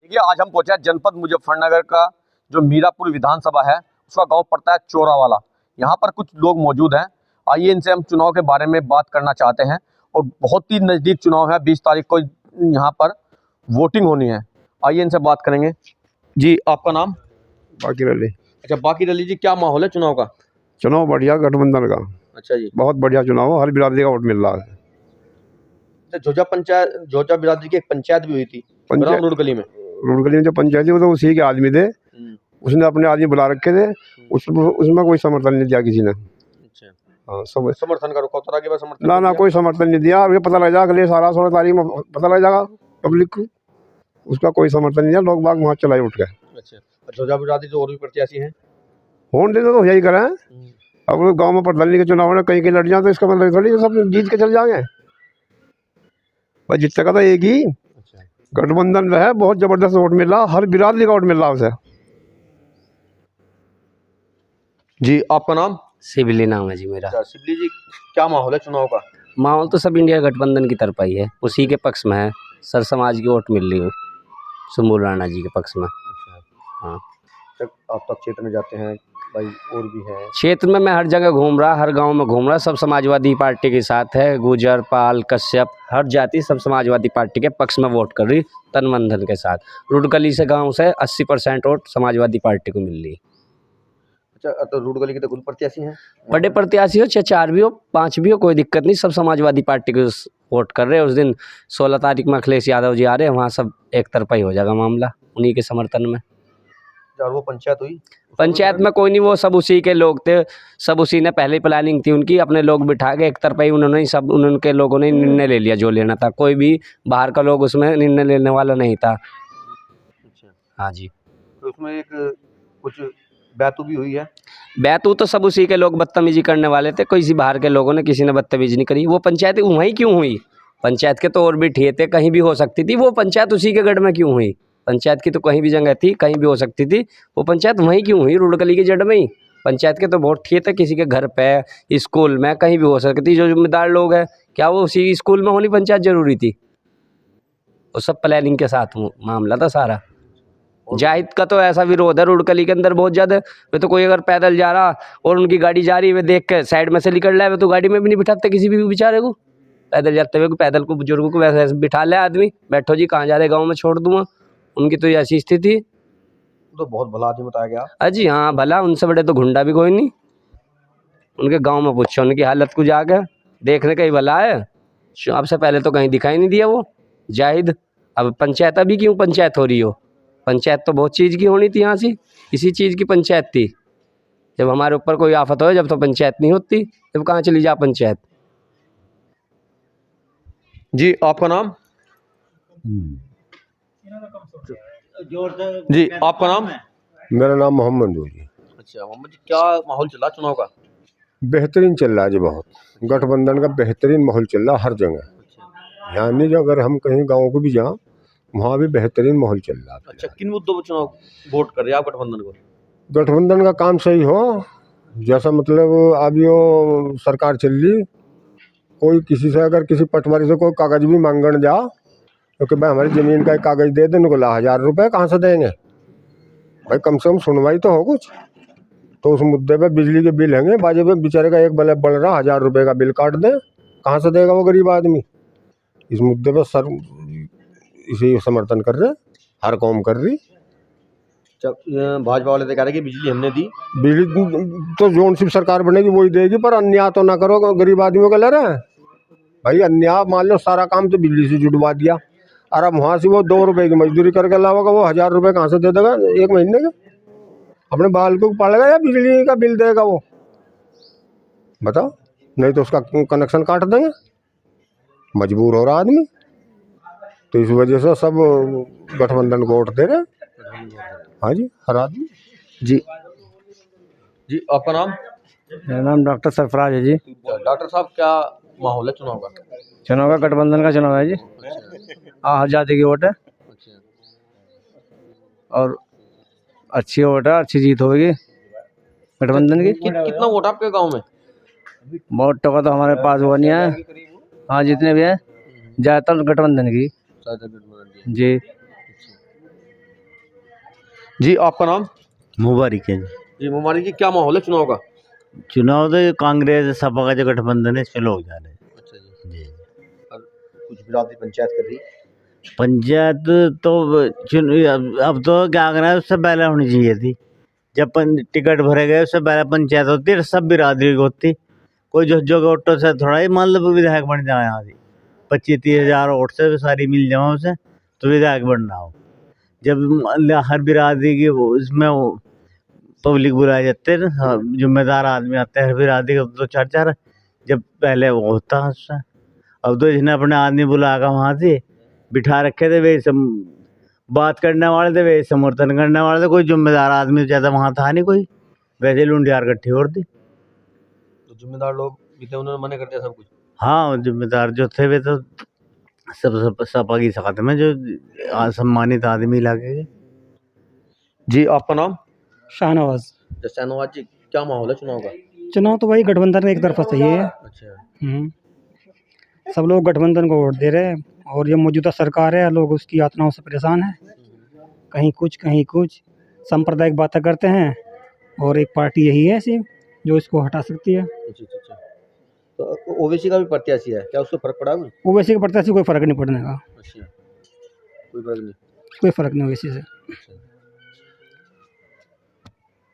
देखिए, आज हम पहुंचे हैं जनपद मुजफ्फरनगर का जो मीरापुर विधानसभा है उसका गांव पड़ता है चोरावाला। यहाँ पर कुछ लोग मौजूद हैं। आइए इनसे हम चुनाव के बारे में बात करना चाहते हैं। और बहुत ही नज़दीक चुनाव है, 20 तारीख को यहाँ पर वोटिंग होनी है। आइए इनसे बात करेंगे। जी, आपका नाम? बाकी रली। अच्छा, बाकी रली जी, क्या माहौल है चुनाव का? चुनाव बढ़िया, गठबंधन का। अच्छा जी, बहुत बढ़िया चुनाव हो, हर बिरादरी का वोट मिल रहा है। झोजा बिरादरी की एक पंचायत भी हुई थी रुड़गली में। रुड़गली में जो पंचायत थी वो तो उसी के आदमी थे, उसने अपने आदमी बुला रखे थे। उसमें कोई समर्थन नहीं दिया किसी ने। अच्छा, हाँ, सब समर्थन करो कोतरा के बाद समर्थन ना कोई समर्थन नहीं दिया। अभी पता लग जाएगा, अगले 16 तारीख में पता लग जाएगा पब्लिक को। उसका कोई समर्थन नहीं दिया, लोग बाग वहाँ चलाए उठ गए। अच्छा, झोजा बिरादरी जो और भी प्रत्याशी हैं होने देते तो यही करें। अब गाँव में प्रधानी के चुनाव में कहीं कहीं लड़ जाए तो इसका मतलब थोड़ी सब जीत के चल जाएंगे। भाई जितने का तो एक ही गठबंधन में है, बहुत जबरदस्त वोट मिल रहा, हर बिरादरी का वोट मिल रहा उसे। जी, आपका नाम? शिवली नाम है जी मेरा। अच्छा, शिवली जी, क्या माहौल है चुनाव का? माहौल तो सब इंडिया गठबंधन की तरफ ही है, उसी के पक्ष में है। सर समाज की वोट मिल रही है सुम्बुल राणा जी के पक्ष में। हाँ, आप तक क्षेत्र में जाते हैं भाई, और भी है क्षेत्र में मैं हर जगह घूम रहा, हर गांव में घूम रहा, सब समाजवादी पार्टी के साथ है। गुजर, पाल, कश्यप, हर जाति सब समाजवादी पार्टी के पक्ष में वोट कर रही, तन मन धन के साथ। रुड़गली से गांव से 80% वोट समाजवादी पार्टी को मिल रही। अच्छा, तो रुड़गली के तो कुल प्रत्याशी हैं? बड़े प्रत्याशी हो, चाहे 4 भी हो 5 भी हो, कोई दिक्कत नहीं, सब समाजवादी पार्टी को वोट कर रहे हैं। उस दिन 16 तारीख में अखिलेश यादव जी आ रहे हैं, वहाँ सब एक तरफा ही हो जाएगा मामला, उन्हीं के समर्थन में। और वो पंचायत हुई? पंचायत में कोई नहीं, वो सब उसी के लोग थे, सब उसी ने पहले प्लानिंग थी उनकी, अपने लोग बिठा के एक तरफा ही उन्होंने ही सब उनके लोगों ने निर्णय ले लिया जो लेना था। कोई भी बाहर का लोग उसमें निर्णय लेने वाला नहीं था। अच्छा, हाँ जी, तो उसमें एक कुछ बैतू भी हुई है? बैतू तो सब उसी के लोग बदतमीजी करने वाले थे, किसी बाहर के लोगों ने किसी ने बदतमीजी नहीं करी। वो पंचायत वहीं क्यों हुई? पंचायत के तो और भी ठिए थे, कहीं भी हो सकती थी। वो पंचायत उसी के गढ़ में क्यों हुई? पंचायत की तो कहीं भी जगह थी, कहीं भी हो सकती थी। वो पंचायत वहीं क्यों हुई? रुड़गली के जड़ में ही। पंचायत के तो बहुत ठिए थे, किसी के घर पे, स्कूल में, कहीं भी हो सकती थी। जो जिम्मेदार लोग हैं, क्या वो उसी स्कूल में होनी पंचायत जरूरी थी? वो सब प्लानिंग के साथ मामला था सारा। जाहिद का तो ऐसा विरोध है रुड़गली के अंदर बहुत ज़्यादा। वे तो कोई अगर पैदल जा रहा और उनकी गाड़ी जा रही है, वे देख के साइड में से निकल रहा है, वे तो गाड़ी में भी नहीं बिठाते किसी भी बेचारे को। पैदल जाते हुए पैदल को, बुजुर्गों को वैसे बिठा ले आदमी, बैठो जी कहाँ जा रहे, गाँव में छोड़ दूँगा। उनकी तो ऐसी स्थिति। तो बहुत भला आदमी बताया गया। अजी हाँ, भला, उनसे बड़े तो गुंडा भी कोई नहीं। उनके गाँव में पूछो उनकी हालत को जाके, देखने का ही भला है। अब से पहले तो कहीं दिखाई नहीं दिया वो जाहिद। अब पंचायत अभी क्यों पंचायत हो रही हो? पंचायत तो बहुत चीज़ की होनी थी, यहाँ से इसी चीज़ की पंचायत थी। जब हमारे ऊपर कोई आफत हो, जब तो पंचायत नहीं होती, जब कहाँ चली जा पंचायत। जी, आपका नाम? जी, आपका नाम? मेरा नाम मोहम्मद जी। अच्छा मोहम्मद जी, क्या माहौल चला चुनाव का? बेहतरीन चल रहा है जी, बहुत गठबंधन का बेहतरीन माहौल चल रहा है हर जगह। यानी जो अगर हम कहीं गाँव को भी जाओ, वहाँ भी बेहतरीन माहौल चल रहा है। अच्छा, किन मुद्दों पर चुनाव वोट कर रहे हैं आप गठबंधन को? गठबंधन का काम सही हो, जैसा मतलब अभी वो सरकार चल रही, कोई किसी से अगर किसी पटवारी से कोई कागज भी मांगने जाओ, क्योंकि भाई हमारी ज़मीन का एक कागज दे दे, उनको 1000 रुपये कहाँ से देंगे भाई? कम से कम सुनवाई तो हो कुछ। तो उस मुद्दे पे बिजली के बिल हैंगे बाजे पे, बेचारे का एक बल्ब बढ़ रहा, 1000 रुपये का बिल काट दे, कहाँ से देगा वो गरीब आदमी? इस मुद्दे पर सर इसे समर्थन कर रहे, हर कौम कर रही। भाजपा वाले तो कह रहे कि बिजली हमने दी। बिजली तो जोन सी सरकार बनेगी वही देगी, पर अन्याय तो ना करो गरीब आदमियों का। ले रहे भाई अन्याय, मान लो सारा काम तो बिजली से जुड़वा दिया, और अब वहाँ से वो 2 रुपये की मजदूरी करके लाओगे, वो 1000 रुपये कहाँ से दे देगा एक महीने के? अपने बाल को पड़ेगा या बिजली का बिल देगा वो? बताओ, नहीं तो उसका कनेक्शन काट देंगे, मजबूर हो रहा आदमी। तो इस वजह से सब गठबंधन को वोट दे रहे। हाँ जी, हर आदमी। जी जी, आपका नाम? मेरा नाम डॉक्टर सरफराज है जी। डॉक्टर साहब, क्या माहौल है चुनाव का? चुनाव का गठबंधन का चुनाव है जी। हर जाति की वोट है और अच्छी वोट है, अच्छी जीत होगी गठबंधन की। कितना वोट आपके गांव में? वोट का तो हमारे पास वो नहीं है। हाँ, जितने भी हैं ज़्यादातर गठबंधन की जी। जी आपका नाम? मुबारक है जी। जी मुबारक जी, क्या माहौल है चुनाव का? चुनाव तो कांग्रेस सपा का जो गठबंधन है इसमें लोग जा रहे हैं। अच्छा जी। जी। और कुछ बिरादरी पंचायत कर रही? पंचायत तो अब तो क्या करना है, उससे पहले होनी चाहिए थी। जब टिकट भरे गए उससे पहले पंचायत होती है, सब बिरादरी की होती। कोई जो वोटों से थोड़ा ही मान लो विधायक बन जाए, यहाँ से 25-30 हज़ार वोट से सारी मिल जाओ उसे तो विधायक बनना हो। जब हर बिरादरी की इसमें पब्लिक बुलाए जाते हैं ना, जिम्मेदार आदमी आते हैं हर बिरादरी के तो 4-4, जब पहले वो होता है उससे। अब तो इसने अपने आदमी बुला कर वहाँ से बिठा रखे थे, वे बात करने वाले थे, वे समर्थन करने वाले थे, कोई जिम्मेदार आदमी ज़्यादा वहाँ था नहीं कोई, वैसे लुंडियार इकट्ठी हो रही। तो जिम्मेदार लोग भी थे, उन्होंने मना कर दिया सब कुछ? हाँ, जिम्मेदार जो थे वे तो सब सपा की साथ में जो सम्मानित आदमी लगे। जी आपका नाम? शाहनवाज। शाहनवाज जी, क्या माहौल है चुनाव का? चुनाव तो वही गठबंधन एक तरफा सही है। अच्छा। सब लोग गठबंधन को वोट दे रहे हैं और ये मौजूदा सरकार है, लोग उसकी यातनाओं से परेशान हैं। कहीं कुछ सांप्रदायिक बातें करते हैं और एक पार्टी यही है ऐसी जो इसको हटा सकती है। अच्छा। तो ओवैसी का भी प्रत्याशी है, क्या उससे फर्क पड़ा? ओवैसी के प्रत्याशी कोई फर्क नहीं पड़ने का, अच्छा, कोई फर्क नहीं। कोई फर्क नहीं ओवैसी से।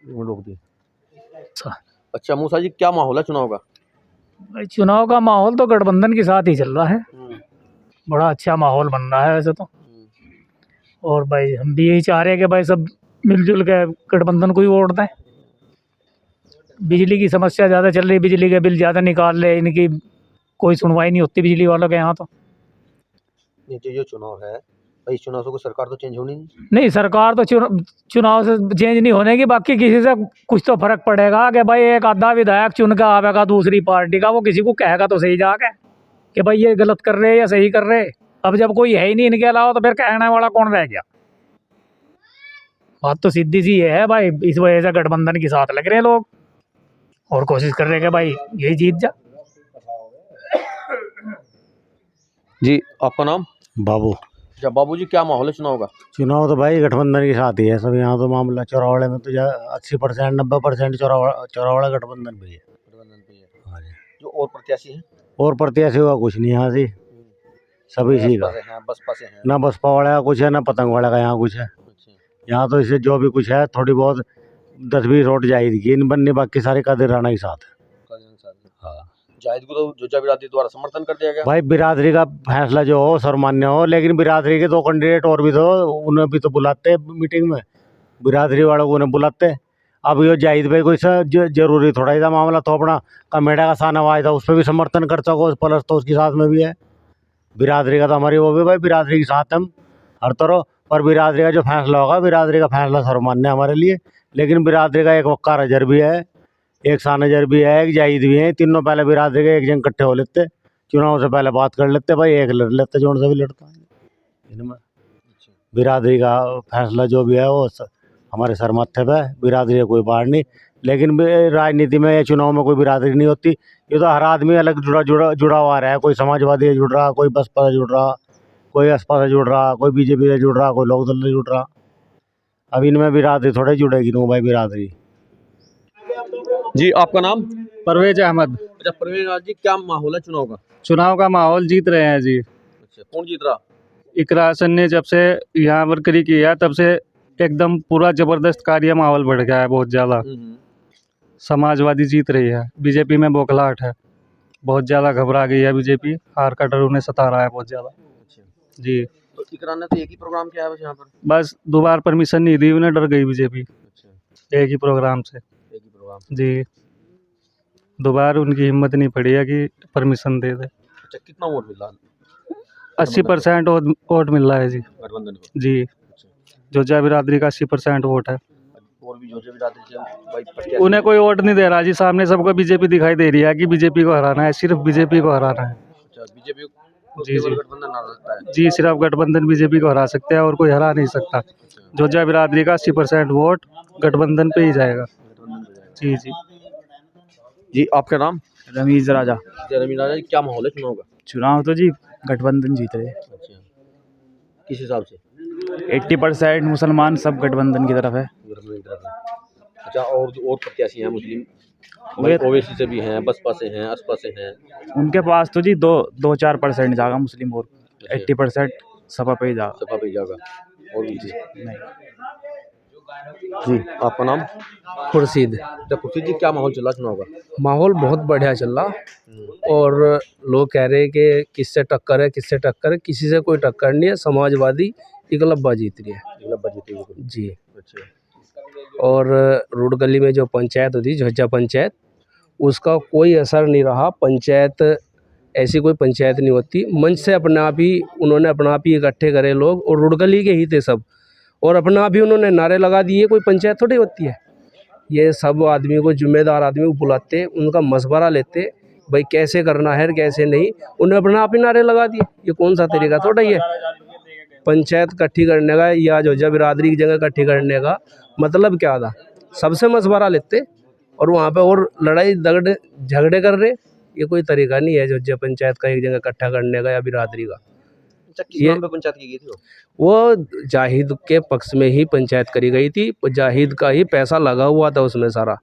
रोक दी। अच्छा मूसा जी, क्या माहौल है चुनाव का? भाई चुनाव का माहौल तो गठबंधन के साथ ही चल रहा है, बड़ा अच्छा माहौल बन रहा है वैसे तो। और भाई हम भी यही चाह रहे हैं कि भाई सब मिलजुल के गठबंधन को ही वोट दें। बिजली की समस्या ज़्यादा चल रही, बिजली के बिल ज़्यादा निकाल रहे, इनकी कोई सुनवाई नहीं होती बिजली वालों के यहाँ तो। नहीं, जो चुनाव है भाई, चुनाव से कोई सरकार तो चेंज होनी नहीं, सरकार तो चुनाव से चेंज नहीं होने की, बाकी किसी से कुछ तो फर्क पड़ेगा कि भाई एक आधा विधायक चुन कर आवेगा दूसरी पार्टी का, वो किसी को कहेगा तो सही जाके कि भाई ये गलत कर रहे हैं या सही कर रहे हैं। अब जब कोई है ही नहीं इनके अलावा तो फिर कहने वाला कौन रह गया? बात तो सीधी सी ये है भाई, इस वजह से गठबंधन के साथ लग रहे हैं लोग और कोशिश कर रहे हैं कि भाई यही जीत जा। जी आपका नाम? बाबू। अच्छा बाबू जी, क्या माहौल है चुनाव का? चुनाव तो भाई गठबंधन के साथ ही है सब। यहाँ तो मामला चौरावाड़े में तो 80% 90% चौरावाड़ा गठबंधन पे है। हाँ जी। जो और प्रत्याशी हैं? और प्रत्याशी हुआ कुछ नहीं यहाँ से, सब इसी का। बसपा से हैं? ना बसपा वाले का कुछ है, ना पतंग वाले का यहाँ कुछ है। यहाँ तो इससे जो भी कुछ है थोड़ी बहुत 10-20 वोट जाहिद की इन बनने, बाकी सारे कादिर राणा के साथ है। हाँ, जाहिद को तो जोजा बिरादरी द्वारा समर्थन कर दिया गया। भाई बिरादरी का फैसला जो हो सर्वमान्य हो, लेकिन बिरादरी के 2 कैंडिडेट और भी तो उन्हें भी तो बुलाते मीटिंग में, बिरादरी वालों को उन्हें बुलाते। अब ये जाहिद भाई कोई जरूरी थोड़ा ही था मामला, तो अपना कमेडा का शाहनवाज था उस पर भी समर्थन कर सको, प्लस तो उसके साथ में भी है बिरादरी का, तो हमारी वो भी भाई बिरादरी के साथ हम हर तरह। पर बिरादरी का जो फैसला होगा, बिरादरी का फैसला सर्वमान्य हमारे लिए। लेकिन बिरादरी का एक वक्कार अजहर भी है, एक शाहनजर भी है, एक जाहिद भी है, तीनों पहले बिरादरी के एक जन इकट्ठे हो लेते, चुनाव से पहले बात कर लेते, भाई एक लड़ लेते जो से भी लड़ता है इनमें। बिरादरी का फैसला जो भी है वो हमारे सर माथे पे, बिरादरी कोई बाढ़ नहीं। लेकिन राजनीति में या चुनाव में कोई बिरादरी नहीं होती, ये तो हर आदमी अलग जुड़ा हुआ रहा है। कोई समाजवादी से जुड़ रहा, कोई बसपा से जुड़ रहा, कोई असपा से जुड़ रहा, कोई बीजेपी से जुड़ रहा, कोई लोकदल से जुड़ रहा। अब इनमें बिरादरी थोड़े जुड़ेगी नो भाई बिरादरी। जी आपका नाम? परवेज अहमद। अच्छा परवेज जी, क्या माहौल है चुनाव का? चुनाव का माहौल जीत रहे हैं जी। अच्छा, कौन जीत रहा? इकरा हसन ने जब से यहाँ वर्करी किया तब से एकदम पूरा जबरदस्त कार्य माहौल बढ़ गया है, बहुत ज़्यादा। समाजवादी जीत रही है, बीजेपी में बौखलाहट है, बहुत ज़्यादा घबरा गई है बीजेपी, हार का डर उन्हें सता रहा है बहुत ज़्यादा जी। तो इकरा ने तो एक ही प्रोग्राम किया है बस यहाँ पर? बस 2 बार परमिशन नहीं दी उन्हें, डर गई बीजेपी। अच्छा, एक ही प्रोग्राम से एक ही प्रोग्राम जी, 2 बार उनकी हिम्मत नहीं पड़ी है कि परमिशन दे दे। अच्छा, कितना वोट मिला? 80% वोट मिल रहा है जी गठबंधन को जी। जोजा बिरादरी का 80% वोट है। और भी जोजा बिरादरी से भाई प्रत्याशी उन्हें कोई वोट नहीं दे रहा जी, सामने सबको बीजेपी दिखाई दे रही है कि बीजेपी को हराना है, सिर्फ बीजेपी को हराना है। अच्छा, बीजेपी जी, केवल जी। गठबंधन ना सकता है? जी, सिर्फ गठबंधन बीजेपी को हरा सकते हैं और कोई हरा नहीं सकता। जोजा बिरादरी का 80% वोट गठबंधन पे ही जाएगा जी जी। जी आपका नाम? रमीज राजा। रमीज राजा जी, क्या माहौल है चुनाव का? चुनाव तो जी गठबंधन जीत रहे। अच्छा, किस हिसाब से? 80% मुसलमान सब गठबंधन की तरफ है। अच्छा, और प्रत्याशी हैं मुस्लिम, वे ओवैसी से भी हैं, बसपा से हैं, असपा से हैं। उनके पास तो जी 2-4% जाएगा मुस्लिम, और 80% सपा पे ही जाएगा। सपा पे जाएगा। और भी जी, नहीं, आपका नाम? खुर्शीद। अच्छा खुर्शीद जी, क्या माहौल चला चुनाव का? माहौल बहुत बढ़िया चल रहा और लोग कह रहे हैं कि किससे टक्कर है, किससे टक्कर है। किसी से कोई टक्कर नहीं है, समाजवादी इकलब्बा जीत रही है मतलब जीतेगी। जी। अच्छा, और रोड गली में जो पंचायत होती है, झज्जा पंचायत, उसका कोई असर नहीं रहा। पंचायत ऐसी कोई पंचायत नहीं होती, मंच से अपने आप ही उन्होंने अपना आप ही इकट्ठे करे लोग, और रोड गली के ही थे सब, और अपना आप ही उन्होंने नारे लगा दिए। कोई पंचायत थोड़ी होती है। ये सब आदमी को, जिम्मेदार आदमी को बुलाते, उनका मशवरा लेते, भाई कैसे करना है कैसे नहीं, उन्हें अपना आप ही नारे लगा दिए। ये कौन सा तरीका थोड़ा ही है पंचायत इकट्ठी करने का, या झज्जा बिरादरी की जगह इकट्ठी करने का मतलब क्या था? सबसे मशवरा लेते और वहाँ पे और लड़ाई झगड़े कर रहे। ये कोई तरीका नहीं है झज्जा पंचायत का एक जगह इकट्ठा करने का या बिरादरी का। अच्छा, किस ये- नाम पे पंचायत की गई थी वो जाहिद के पक्ष में ही पंचायत करी गई थी, जाहिद का ही पैसा लगा हुआ था उसमें सारा।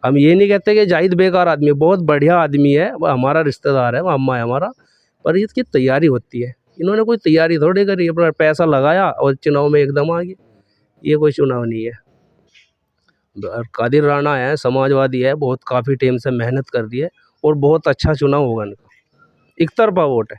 हम ये नहीं कहते कि जाहिद बेकार आदमी है, बहुत बढ़िया आदमी है, वो हमारा रिश्तेदार है, वो अम्मा है हमारा, पर इसकी तैयारी होती है। इन्होंने कोई तैयारी थोड़ी करी, अपना पैसा लगाया और चुनाव में एकदम आ गए। ये कोई चुनाव नहीं है। कादिर राणा है, समाजवादी है, बहुत काफ़ी टाइम से मेहनत कर रही है और बहुत अच्छा चुनाव होगा इनका। एक तरफा वोट है।